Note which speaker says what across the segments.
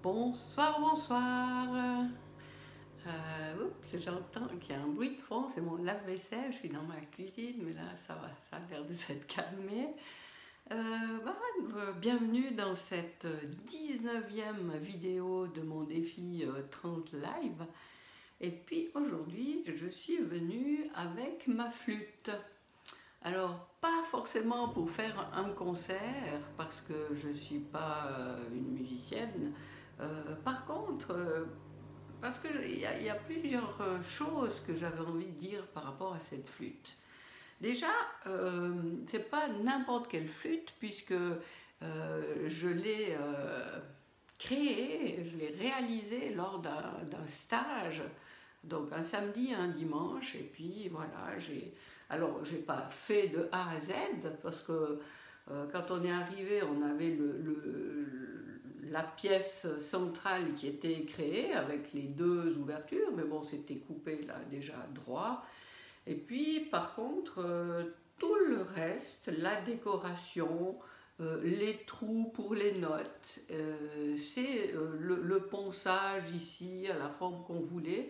Speaker 1: Bonsoir, bonsoir. Oups, j'entends qu'il y a un bruit de fond, c'est mon lave-vaisselle, je suis dans ma cuisine, mais là ça va, ça a l'air de s'être calmé. Bienvenue dans cette 19e vidéo de mon défi 30 live. Et puis aujourd'hui, je suis venue avec ma flûte. Alors, pas forcément pour faire un concert, parce que je ne suis pas une musicienne. Par contre, parce qu'il y a plusieurs choses que j'avais envie de dire par rapport à cette flûte. Déjà, c'est pas n'importe quelle flûte, puisque je l'ai créée, je l'ai réalisée lors d'un stage, donc un samedi, un dimanche, et puis voilà, alors j'ai pas fait de A à Z, parce que quand on est arrivé, on avait la pièce centrale qui était créée avec les deux ouvertures, mais bon, c'était coupé là déjà droit. Et puis par contre, tout le reste, la décoration, les trous pour les notes, c'est le ponçage ici à la forme qu'on voulait.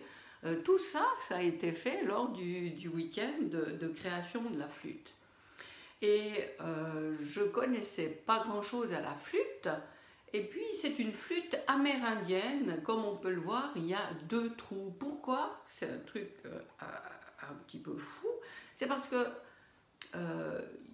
Speaker 1: Tout ça, ça a été fait lors du week-end de création de la flûte. Et je connaissais pas grand-chose à la flûte. Et puis c'est une flûte amérindienne, comme on peut le voir, il y a deux trous. Pourquoi? C'est un truc un petit peu fou. C'est parce que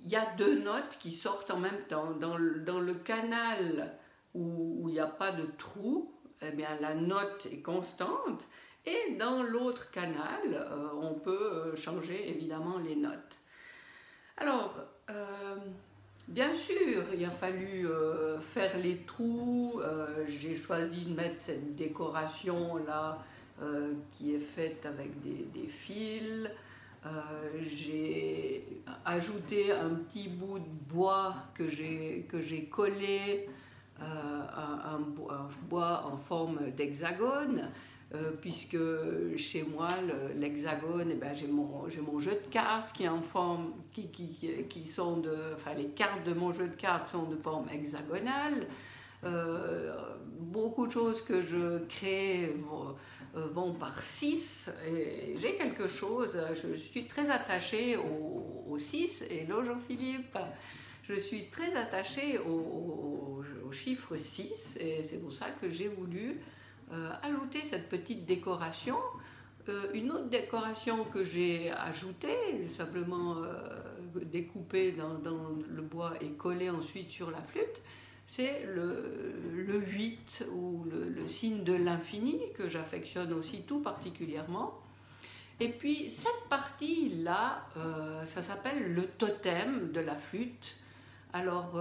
Speaker 1: il y a deux notes qui sortent en même temps. Dans le canal où il n'y a pas de trou, eh bien la note est constante. Et dans l'autre canal, on peut changer évidemment les notes. Alors, bien sûr, il a fallu faire les trous. J'ai choisi de mettre cette décoration là qui est faite avec des fils. J'ai ajouté un petit bout de bois que j'ai collé, un bois en forme d'hexagone. Puisque chez moi l'hexagone, j'ai mon jeu de cartes qui est en forme, qui sont enfin les cartes de mon jeu de cartes sont de forme hexagonale. Beaucoup de choses que je crée vont par 6, et j'ai quelque chose, je suis très attachée au 6, et là Jean-Philippe, je suis très attachée au chiffre 6, et c'est pour ça que j'ai voulu ajouter cette petite décoration. Une autre décoration que j'ai ajoutée, simplement découpée dans le bois et collée ensuite sur la flûte, c'est le 8 ou le signe de l'infini que j'affectionne aussi tout particulièrement. Et puis cette partie-là, ça s'appelle le totem de la flûte. Alors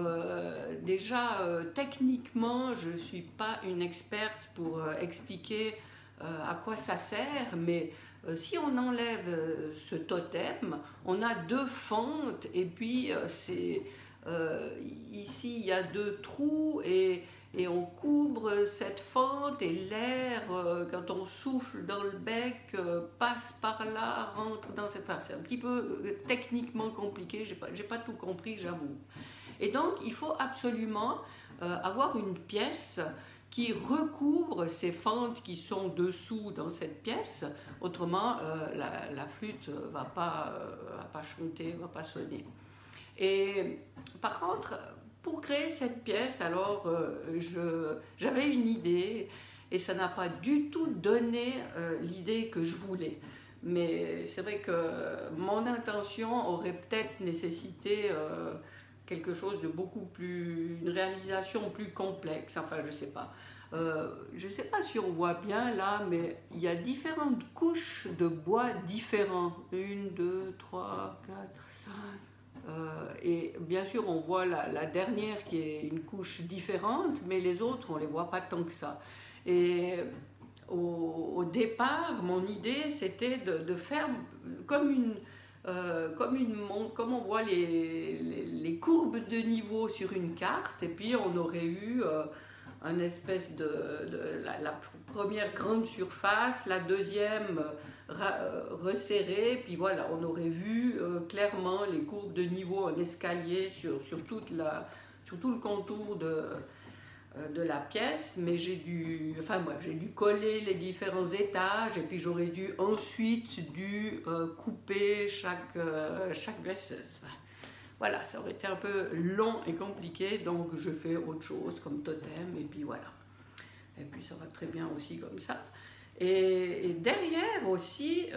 Speaker 1: déjà, techniquement, je ne suis pas une experte pour expliquer à quoi ça sert, mais si on enlève ce totem, on a deux fentes, et puis ici il y a deux trous, et on couvre cette fente, et l'air, quand on souffle dans le bec, passe par là, rentre dans cette... Enfin, c'est un petit peu techniquement compliqué, j'ai pas tout compris, j'avoue. Et donc, il faut absolument avoir une pièce qui recouvre ces fentes qui sont dessous dans cette pièce. Autrement, la flûte ne va pas chanter, ne va pas sonner. Et par contre, pour créer cette pièce, alors j'avais une idée, et ça n'a pas du tout donné l'idée que je voulais. Mais c'est vrai que mon intention aurait peut-être nécessité quelque chose de beaucoup plus, une réalisation plus complexe, enfin je sais pas. Je sais pas si on voit bien là, mais il y a différentes couches de bois différents. 1, 2, 3, 4, 5. Et bien sûr on voit la dernière qui est une couche différente, mais les autres on les voit pas tant que ça. Et au départ, mon idée c'était de faire comme on voit les courbes de niveau sur une carte, et puis on aurait eu une espèce la première grande surface, la deuxième resserrée, puis voilà, on aurait vu clairement les courbes de niveau en escalier sur tout le contour de la pièce, mais j'ai dû coller les différents étages et puis j'aurais dû ensuite couper chaque pièce. Voilà, ça aurait été un peu long et compliqué, donc je fais autre chose comme totem et puis voilà. Et puis ça va très bien aussi comme ça. Et derrière aussi,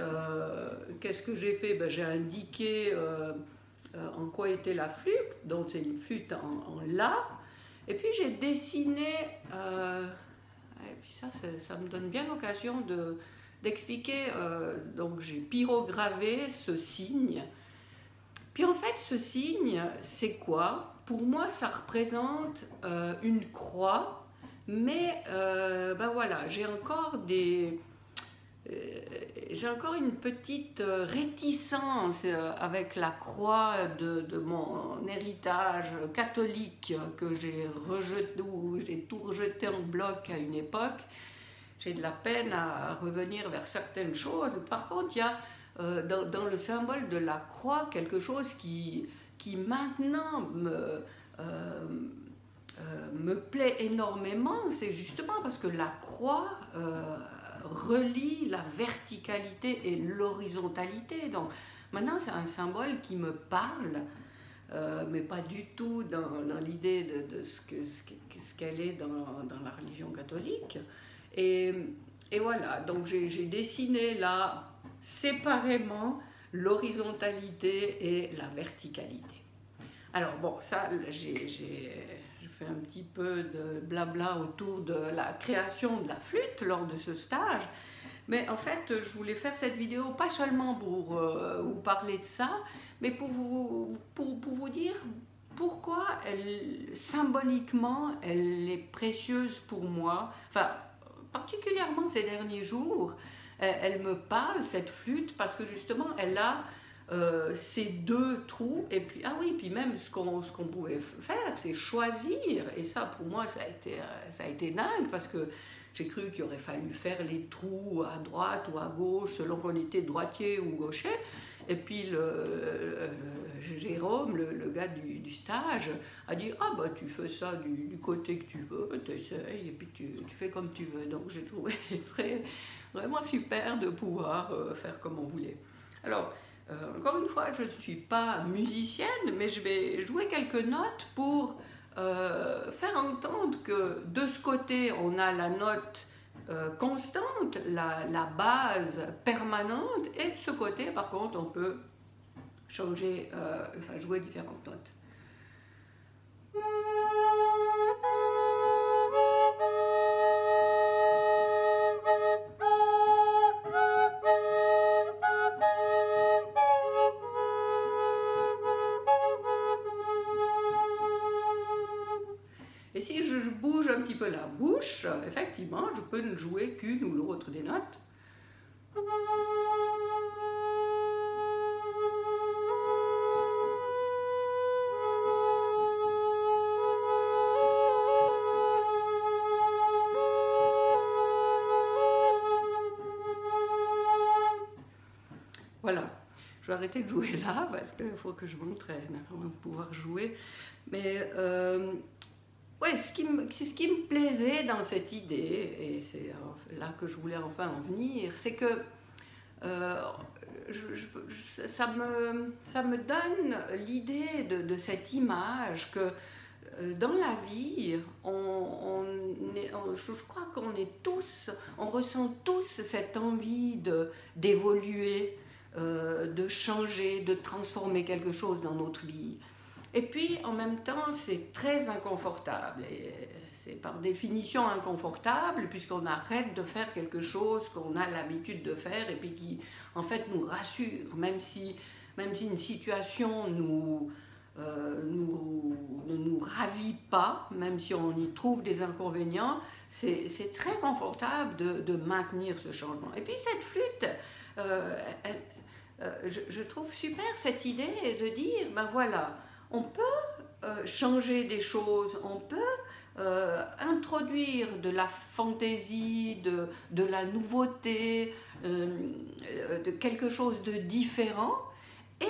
Speaker 1: qu'est-ce que j'ai fait? J'ai indiqué en quoi était la flûte, donc c'est une flûte en La. Et puis j'ai dessiné, et puis ça me donne bien l'occasion d'expliquer, donc j'ai pyrogravé ce signe. Puis en fait ce signe, c'est quoi? Pour moi ça représente une croix, mais voilà, j'ai encore une petite réticence avec la croix de mon héritage catholique que j'ai rejeté, ou j'ai tout rejeté en bloc à une époque. J'ai de la peine à revenir vers certaines choses. Par contre, il y a dans le symbole de la croix quelque chose qui maintenant me plaît énormément. C'est justement parce que la croix relie la verticalité et l'horizontalité. Donc maintenant c'est un symbole qui me parle, mais pas du tout dans l'idée de ce qu'elle est dans la religion catholique. Et voilà, donc j'ai dessiné là séparément l'horizontalité et la verticalité. Alors bon, ça j'ai fait un petit peu de blabla autour de la création de la flûte lors de ce stage, mais en fait je voulais faire cette vidéo pas seulement pour vous parler de ça, mais pour vous dire pourquoi symboliquement elle est précieuse pour moi, enfin particulièrement ces derniers jours. Elle me parle, cette flûte, parce que justement elle a ces deux trous, et puis puis même ce qu'on pouvait faire, c'est choisir, et ça pour moi ça a été dingue, parce que j'ai cru qu'il aurait fallu faire les trous à droite ou à gauche selon qu'on était droitier ou gaucher, et puis Jérôme, le gars du stage, a dit tu fais ça du côté que tu veux, t'essayes, et puis tu fais comme tu veux. Donc j'ai trouvé vraiment super de pouvoir faire comme on voulait. Alors encore une fois, je ne suis pas musicienne, mais je vais jouer quelques notes pour faire entendre que de ce côté, on a la note constante, la base permanente, et de ce côté, par contre, on peut changer, jouer différentes notes. Et si je bouge un petit peu la bouche, effectivement, je peux ne jouer qu'une ou l'autre des notes. Voilà, je vais arrêter de jouer là parce qu'il faut que je m'entraîne avant de pouvoir jouer. Mais c'est ce qui me plaisait dans cette idée, et c'est là que je voulais enfin en venir, c'est que ça me donne l'idée de cette image que dans la vie, je crois on ressent tous cette envie d'évoluer, de changer, de transformer quelque chose dans notre vie. Et puis, en même temps, c'est très inconfortable. Et c'est par définition inconfortable, puisqu'on arrête de faire quelque chose qu'on a l'habitude de faire, et puis qui, en fait, nous rassure. Même si une situation ne nous ravit pas, même si on y trouve des inconvénients, c'est très confortable de maintenir ce changement. Et puis, cette flûte, je trouve super cette idée de dire, voilà, on peut changer des choses, on peut introduire de la fantaisie, de la nouveauté, de quelque chose de différent, et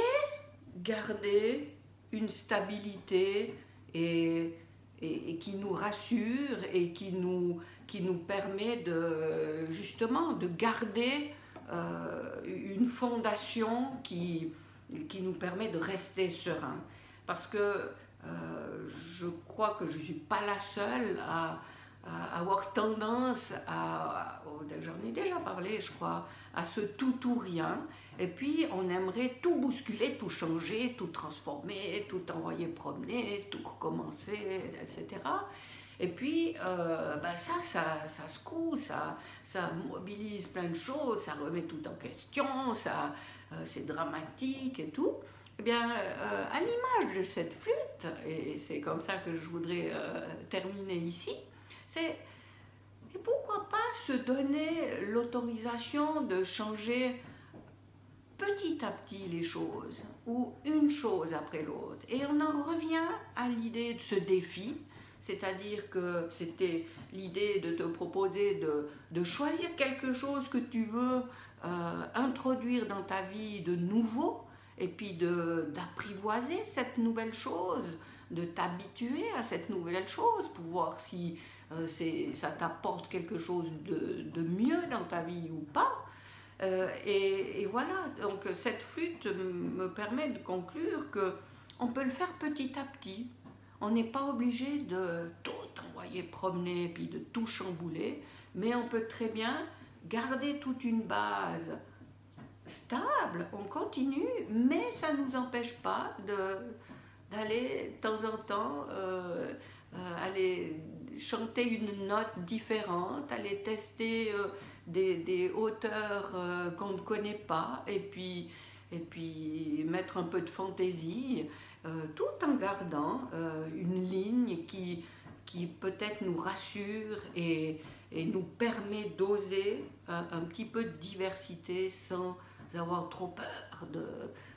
Speaker 1: garder une stabilité et et qui nous rassure et qui nous permet justement de garder une fondation qui nous permet de rester serein. Parce que je crois que je ne suis pas la seule à avoir tendance j'en ai déjà parlé je crois, à ce tout ou rien, et puis on aimerait tout bousculer, tout changer, tout transformer, tout envoyer promener, tout recommencer, etc. Et puis ça secoue, ça mobilise plein de choses, ça remet tout en question, c'est dramatique et tout. Eh bien, à l'image de cette flûte, et c'est comme ça que je voudrais terminer ici, et pourquoi pas se donner l'autorisation de changer petit à petit les choses, ou une chose après l'autre. Et on en revient à l'idée de ce défi, c'est-à-dire que c'était l'idée de te proposer de choisir quelque chose que tu veux introduire dans ta vie de nouveau, et puis d'apprivoiser cette nouvelle chose, de t'habituer à cette nouvelle chose pour voir si ça t'apporte quelque chose de mieux dans ta vie ou pas. Et voilà, donc cette flûte me permet de conclure qu'on peut le faire petit à petit. On n'est pas obligé de tout envoyer promener puis de tout chambouler, mais on peut très bien garder toute une base stable, on continue, mais ça ne nous empêche pas d'aller de temps en temps aller chanter une note différente, aller tester des hauteurs qu'on ne connaît pas, et puis mettre un peu de fantaisie, tout en gardant une ligne qui peut-être nous rassure et nous permet d'oser un petit peu de diversité sans avoir trop peur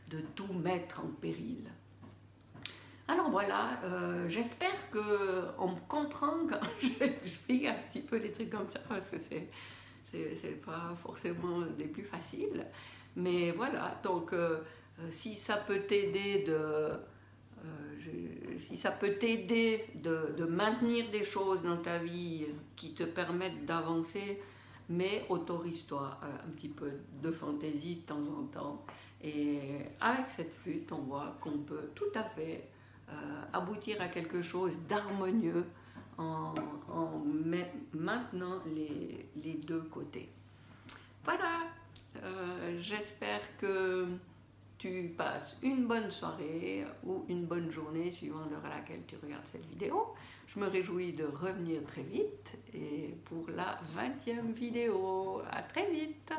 Speaker 1: de tout mettre en péril. Alors voilà, j'espère qu'on me comprend quand j'explique un petit peu les trucs comme ça, parce que c'est pas forcément des plus faciles. Mais voilà, donc si ça peut t'aider de maintenir des choses dans ta vie qui te permettent d'avancer, mais autorise-toi un petit peu de fantaisie de temps en temps. Et avec cette flûte, on voit qu'on peut tout à fait aboutir à quelque chose d'harmonieux en maintenant les deux côtés. Voilà, j'espère que tu passes une bonne soirée ou une bonne journée suivant l'heure à laquelle tu regardes cette vidéo. Je me réjouis de revenir très vite et pour la 20e vidéo. À très vite!